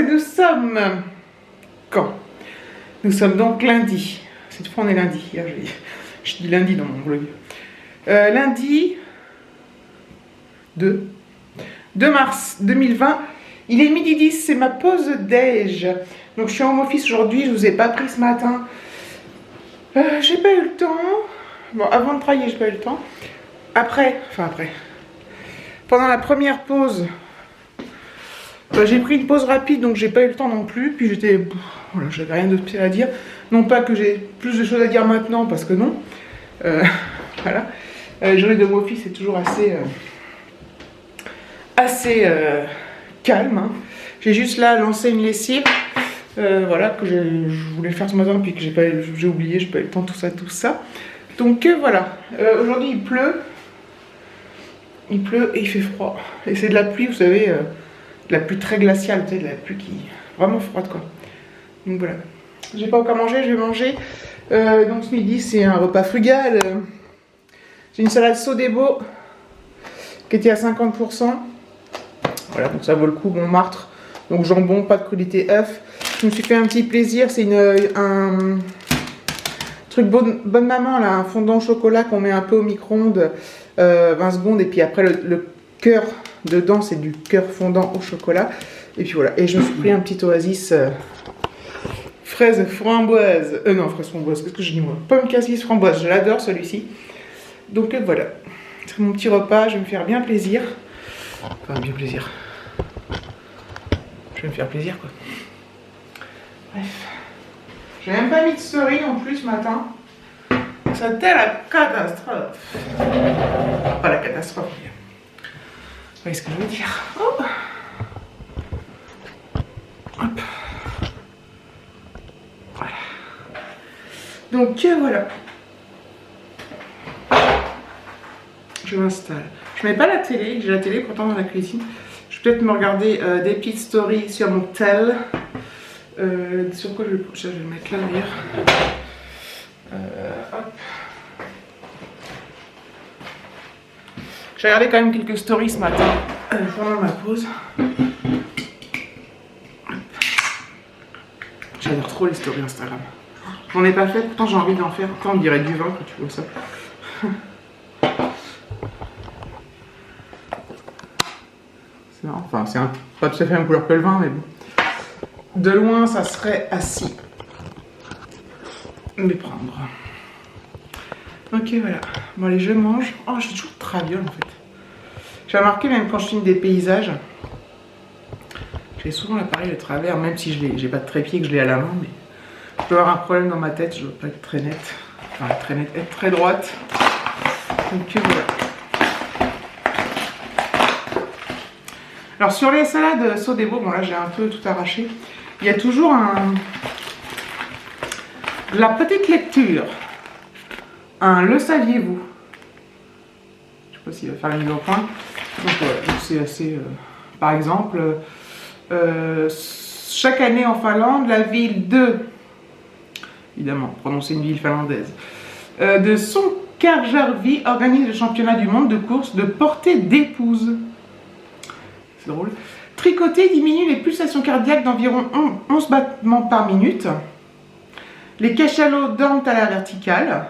nous sommes... Quand? Nous sommes donc lundi. Cette fois on est lundi. Hier, je dis lundi dans mon blog. Lundi 2 mars 2020. Il est midi 10, c'est ma pause déj. Donc je suis en office aujourd'hui, je vous ai pas pris ce matin. J'ai pas eu le temps. Bon, avant de travailler, j'ai pas eu le temps. Après. Pendant la première pause, j'ai pris une pause rapide, donc j'ai pas eu le temps non plus. Puis j'étais... Voilà, j'avais rien de spécial à dire. Non pas que j'ai plus de choses à dire maintenant, parce que non. Voilà. La journée de mon office est toujours assez calme. Hein. J'ai juste là lancé une lessive. Voilà, que je voulais faire ce matin, puis que j'ai oublié, j'ai pas eu le temps, tout ça. Donc voilà. Aujourd'hui il pleut. Il pleut et il fait froid. Et c'est de la pluie, vous savez, de la pluie très glaciale, vous savez, de la pluie qui est vraiment froide, quoi. Donc voilà. J'ai pas encore mangé, je vais manger. Donc ce midi, c'est un repas frugal. J'ai une salade Sodebo qui était à 50%. Voilà, donc ça vaut le coup, Montmartre. Donc jambon, pas de crudité, œuf. Je me suis fait un petit plaisir, c'est un truc bonne maman, là, un fondant au chocolat qu'on met un peu au micro-ondes, 20 secondes, et puis après le cœur dedans, c'est du cœur fondant au chocolat. Et puis voilà, et je me suis pris un petit oasis fraise framboise, non, fraise framboise, qu'est-ce que je dis moi? Pomme cassis framboise, je l'adore celui-ci. Donc voilà, c'est mon petit repas, je vais me faire bien plaisir. Enfin, bien plaisir. Je vais me faire plaisir, quoi. Bref. J'ai même pas mis de story en plus ce matin. C'était la catastrophe. Enfin, pas la catastrophe. Vous voyez ce que je veux dire. Oh. Hop. Voilà. Donc voilà. Je m'installe. Je mets pas la télé, j'ai la télé pourtant dans la cuisine. Je vais peut-être me regarder des petites stories sur mon tel. Sur quoi je vais le mettre là d'ailleurs. Hop. J'ai regardé quand même quelques stories ce matin pendant ma pause. J'adore trop les stories Instagram. J'en ai pas fait, pourtant j'ai envie d'en faire. Pourtant on dirait du vin quand tu vois ça. C'est marrant, enfin c'est pas tout à fait la même couleur que le vin, mais bon. De loin, ça serait assis. Mais prendre. Ok, voilà. Bon, allez, je mange. Oh, je suis toujours traviole en fait. J'ai remarqué, même quand je filme des paysages, j'ai souvent l'appareil de travers, même si j'ai pas de trépied, que je l'ai à la main, mais je dois avoir un problème dans ma tête, je veux pas être très nette. Enfin, très nette, être très droite. Donc voilà. Alors, sur les salades Sodebo, bon là, j'ai un peu tout arraché. Il y a toujours la petite lecture. Le saviez-vous? Je sais pas s'il va faire la mise au point. Donc voilà, c'est assez... par exemple, chaque année en Finlande, la ville de... Évidemment, prononcer une ville finlandaise. De Sonkarjärvi organise le championnat du monde de course de portée d'épouse. C'est drôle. Tricoter diminue les pulsations cardiaques d'environ 11 battements par minute. Les cachalots dorment à la verticale.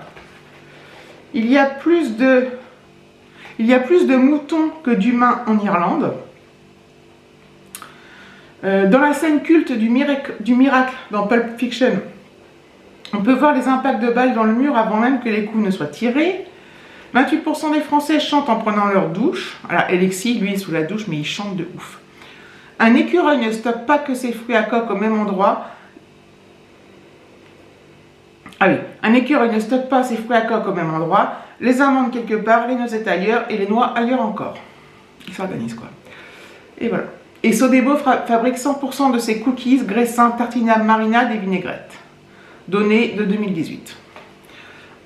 Il y a plus de moutons que d'humains en Irlande. Dans la scène culte du miracle dans Pulp Fiction, on peut voir les impacts de balles dans le mur avant même que les coups ne soient tirés. 28% des Français chantent en prenant leur douche. Alors, Alexis, lui, est sous la douche, mais il chante de ouf. Un écureuil ne stocke pas que ses fruits à coque au même endroit. Ah oui, un écureuil ne stocke pas ses fruits à coque au même endroit. Les amandes quelque part, les noisettes ailleurs et les noix ailleurs encore. Ils s'organisent quoi. Et voilà. Et Sodebo fabrique 100% de ses cookies, graissins, tartinables, marinades et vinaigrettes. Données de 2018.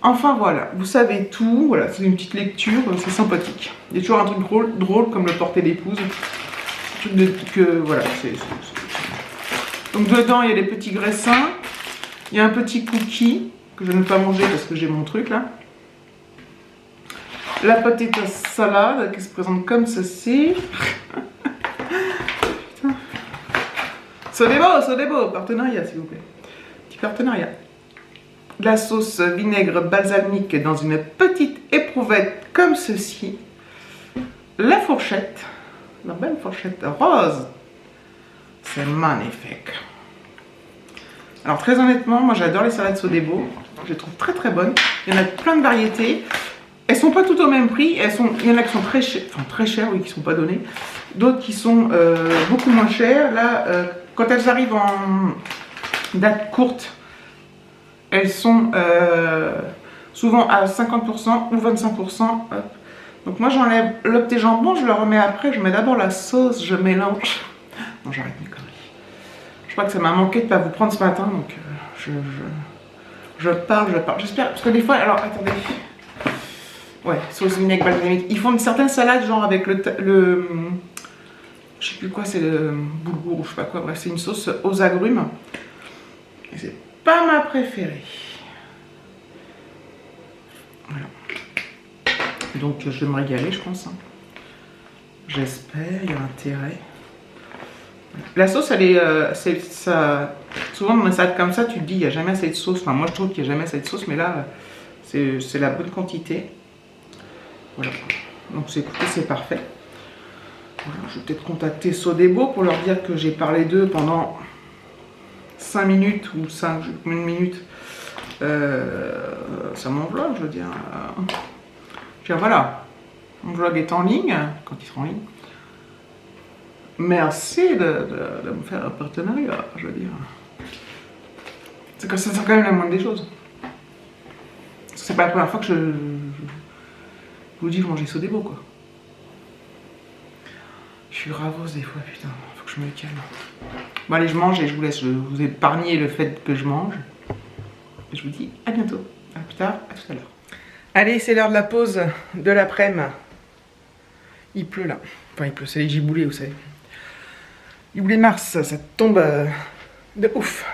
Enfin voilà, vous savez tout, voilà, c'est une petite lecture, c'est sympathique. Il y a toujours un truc drôle comme le porter d'épouse. Voilà, donc dedans il y a des petits graissins, il y a un petit cookie que je ne vais pas manger parce que j'ai mon truc là. La potato salade qui se présente comme ceci. Sodebo, partenariat s'il vous plaît. Petit partenariat. De la sauce vinaigre balsamique dans une petite éprouvette comme ceci. La fourchette, la belle fourchette rose. C'est magnifique. Alors très honnêtement, moi j'adore les salades Sodebo. Je les trouve très très bonnes. Il y en a plein de variétés. Elles sont pas toutes au même prix. Il y en a qui sont très chères, enfin très chères, oui, qui sont pas données. D'autres qui sont beaucoup moins chères. Là, quand elles arrivent en date courte, elles sont souvent à 50% ou 25%. Hop. Donc moi j'enlève le petit jambon, je le remets après. Je mets d'abord la sauce, je mélange. Non, j'arrête mes conneries. Je crois que ça m'a manqué de ne pas vous prendre ce matin, donc je parle. J'espère, parce que des fois, alors attendez. Ouais, sauce vinaigre balsamique. Ils font certaines salades, genre avec le je sais plus quoi, c'est le boulgour ou je sais pas quoi. Bref, c'est une sauce aux agrumes. Et c'est pas ma préférée. Voilà. Donc je vais me régaler, je pense. Hein. J'espère, il y a intérêt. La sauce, elle est, ça, souvent dans une salade comme ça, tu te dis, il n'y a jamais assez de sauce. Enfin, moi, je trouve qu'il n'y a jamais assez de sauce, mais là, c'est la bonne quantité. Voilà. Donc, écoutez, c'est parfait. Voilà, je vais peut-être contacter Sodebo pour leur dire que j'ai parlé d'eux pendant 5 minutes ou 5 minutes. C'est mon vlog, je veux dire. Voilà, mon vlog est en ligne, quand il sera en ligne. Merci de me faire un partenariat, je veux dire. C'est quand même la moindre des choses. C'est pas la première fois que je vous dis que je mangeais Sodebo, quoi. Je suis ravose des fois, putain, faut que je me calme. Bon allez, je mange et je vous laisse, je vous épargner le fait que je mange. Et je vous dis à bientôt, à plus tard, à tout à l'heure. Allez, c'est l'heure de la pause de l'après-midi. Il pleut là. Enfin, il pleut, c'est les giboulées, vous savez. Giboulées mars, ça tombe de ouf.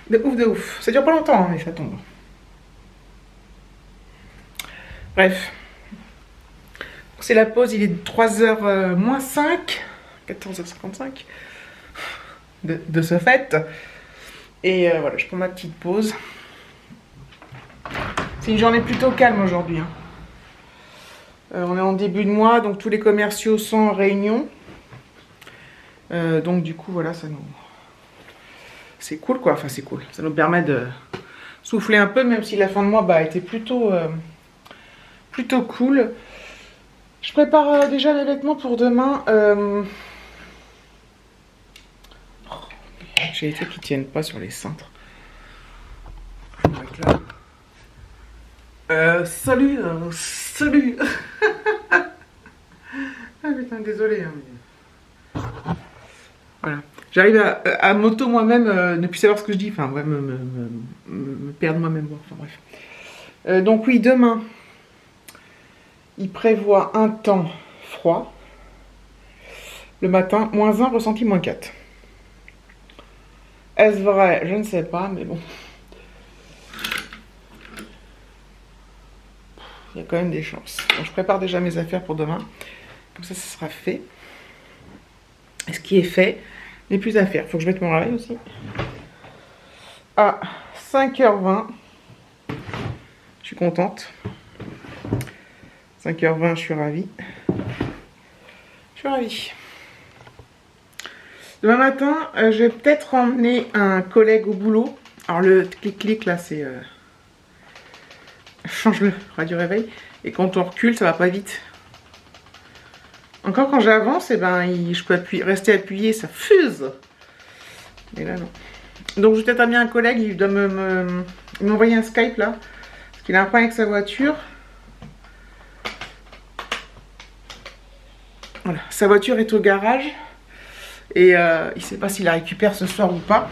De ouf. Ça dure pas longtemps, hein, mais ça tombe. Bref. C'est la pause, il est 3h moins 5. 14h55. De ce fait. Et voilà, je prends ma petite pause. C'est une journée plutôt calme aujourd'hui. Hein. On est en début de mois, donc tous les commerciaux sont en réunion. Donc du coup, voilà, ça nous... C'est cool, quoi. Enfin, c'est cool. Ça nous permet de souffler un peu, même si la fin de mois a été plutôt cool. Je prépare déjà les vêtements pour demain. J'ai les trucs qui tiennent pas sur les cintres. Salut. Ah putain, désolé. Hein, voilà. J'arrive à m'auto moi-même, ne plus savoir ce que je dis. Enfin, ouais, me perdre moi-même. Enfin, bref. Donc oui, demain, il prévoit un temps froid. Le matin, -1, ressenti -4. Est-ce vrai? Je ne sais pas, mais bon. Il y a quand même des chances. Donc, je prépare déjà mes affaires pour demain. Comme ça sera fait. Et ce qui est fait n'est plus à faire. Il faut que je mette mon réveil aussi. À 5h20. Je suis contente. 5h20, je suis ravie. Demain matin, je vais peut-être emmener un collègue au boulot. Alors le clic-clic là, c'est... change le radio réveil. Et quand on recule, ça va pas vite. Encore quand j'avance, eh ben, je peux rester appuyé, ça fuse. Mais là, non. Donc je vais peut-être amener un collègue, il doit m'envoyer un Skype là. Parce qu'il a un problème avec sa voiture. Voilà, sa voiture est au garage. Et il ne sait pas s'il la récupère ce soir ou pas.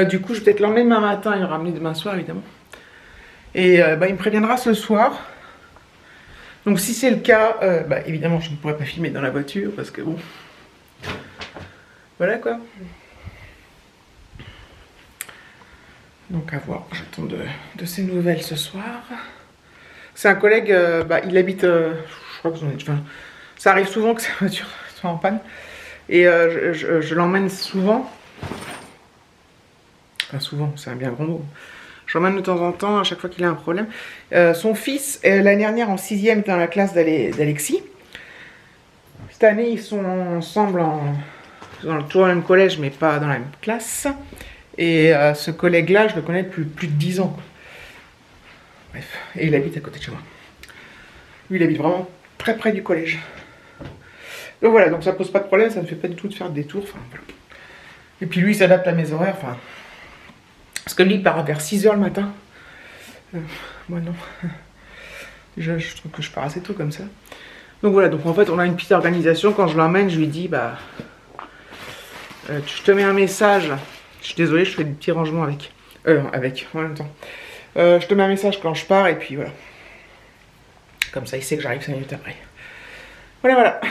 Du coup, je vais peut-être l'emmener demain matin et le ramener demain soir, évidemment. Et il me préviendra ce soir. Donc si c'est le cas, évidemment, je ne pourrai pas filmer dans la voiture parce que bon... Voilà quoi. Donc à voir, j'attends de ces nouvelles ce soir. C'est un collègue, il habite, je crois que vous en êtes... Enfin, ça arrive souvent que sa voiture soit en panne. Et je l'emmène souvent. Enfin souvent, c'est un bien grand mot. Je l'emmène de temps en temps, à chaque fois qu'il a un problème. Son fils, l'année dernière en 6e, était dans la classe d'Alexis. Cette année, ils sont ensemble toujours le même collège, mais pas dans la même classe. Et ce collègue-là, je le connais depuis plus de 10 ans. Quoi. Bref, et il habite à côté de chez moi. Lui, il habite vraiment très près du collège. Donc voilà, donc ça pose pas de problème, ça ne me fait pas du tout de faire des tours. Enfin, voilà. Et puis lui, il s'adapte à mes horaires. Enfin, parce que lui, il part vers 6 h le matin. Moi, non. Je trouve que je pars assez tôt comme ça. Donc voilà, donc en fait, on a une petite organisation. Quand je l'emmène, je lui dis, bah, je te mets un message. Je suis désolée, je fais des petits rangements en même temps. Je te mets un message quand je pars et puis voilà. Comme ça, il sait que j'arrive 5 minutes après. Voilà, voilà.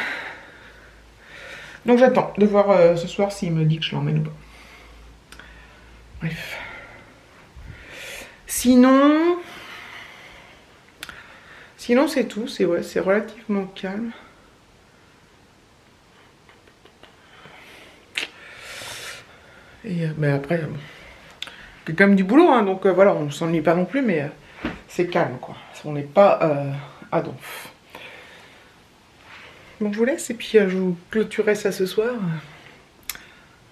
Donc j'attends de voir ce soir s'il me dit que je l'emmène ou pas. Bref. Sinon c'est tout. C'est relativement calme. Et mais après, c'est quand même du boulot, hein, donc voilà, on ne s'ennuie pas non plus, mais c'est calme, quoi. On n'est pas à donf. Bon, je vous laisse, et puis je vous clôturerai ça ce soir, à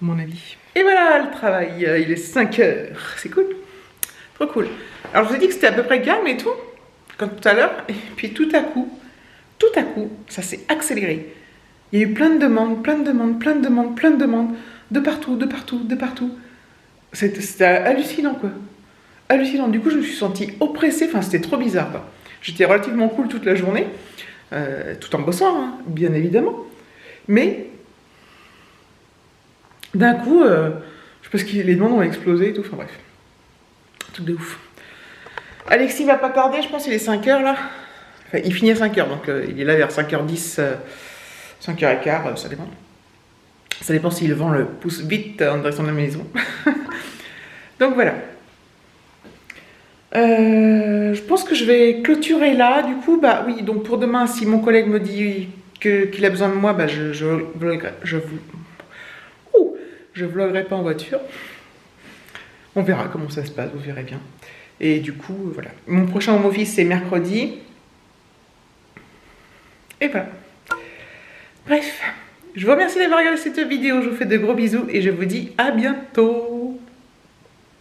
mon avis. Et voilà, le travail, il est 5 h. C'est cool. Trop cool. Alors, je vous ai dit que c'était à peu près calme et tout, comme tout à l'heure, et puis tout à coup, ça s'est accéléré. Il y a eu plein de demandes, de partout. C'était hallucinant, quoi. Hallucinant. Du coup, je me suis sentie oppressée. Enfin, c'était trop bizarre, quoi. J'étais relativement cool toute la journée, tout en bossant, hein, bien évidemment. Mais, d'un coup, je pense que les demandes ont explosé et tout. Enfin, bref. Un truc de ouf. Alexis va pas tarder, je pense qu'il est 5 h, là. Enfin, il finit à 5 h, donc il est là vers 5 h 10, 5 h 15, ça dépend. Ça dépend s'il vend le pouce vite en direction de la maison. Donc voilà. Je pense que je vais clôturer là. Du coup, bah oui, donc pour demain, si mon collègue me dit qu'il a besoin de moi, bah je vloguerai pas en voiture. On verra comment ça se passe, vous verrez bien. Et du coup, voilà. Mon prochain home office, c'est mercredi. Et voilà. Bref. Je vous remercie d'avoir regardé cette vidéo. Je vous fais de gros bisous et je vous dis à bientôt.